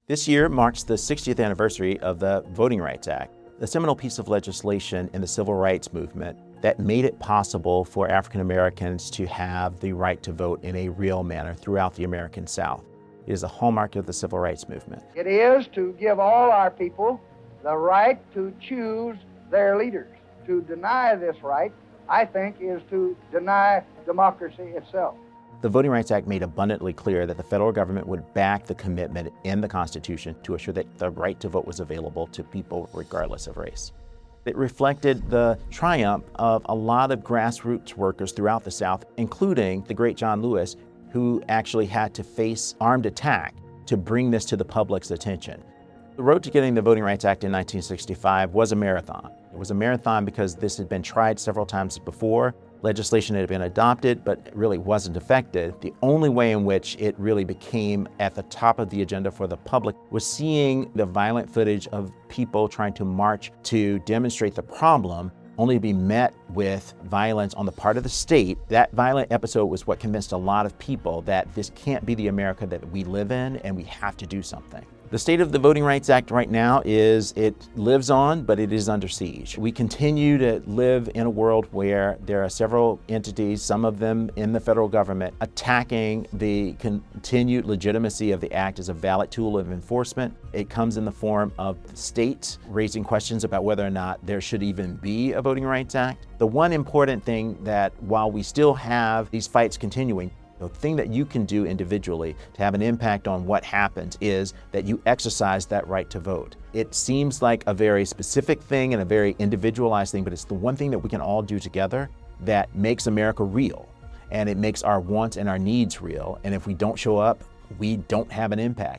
This year marks the 60th anniversary of the Voting Rights Act, the seminal piece of legislation in the civil rights movement that made it possible for African Americans to have the right to vote in a real manner throughout the American South. It is a hallmark of the civil rights movement. It is to give all our people the right to choose their leaders. To deny this right, I think, is to deny democracy itself. The Voting Rights Act made abundantly clear that the federal government would back the commitment in the Constitution to assure that the right to vote was available to people regardless of race. It reflected the triumph of a lot of grassroots workers throughout the South, including the great John Lewis, who actually had to face armed attack to bring this to the public's attention. The road to getting the Voting Rights Act in 1965 was a marathon. It was a marathon because this had been tried several times before. Legislation had been adopted, but it really wasn't effective. The only way in which it really became at the top of the agenda for the public was seeing the violent footage of people trying to march to demonstrate the problem, only to be met with violence on the part of the state. That violent episode was what convinced a lot of people that this can't be the America that we live in, and we have to do something. The state of the Voting Rights Act right now is it lives on, but it is under siege. We continue to live in a world where there are several entities, some of them in the federal government, attacking the continued legitimacy of the act as a valid tool of enforcement. It comes in the form of states raising questions about whether or not there should even be a Voting Rights Act. The one important thing that while we still have these fights continuing, the thing that you can do individually to have an impact on what happens is that you exercise that right to vote. It seems like a very specific thing and a very individualized thing, but it's the one thing that we can all do together that makes America real, and it makes our wants and our needs real. And if we don't show up, we don't have an impact.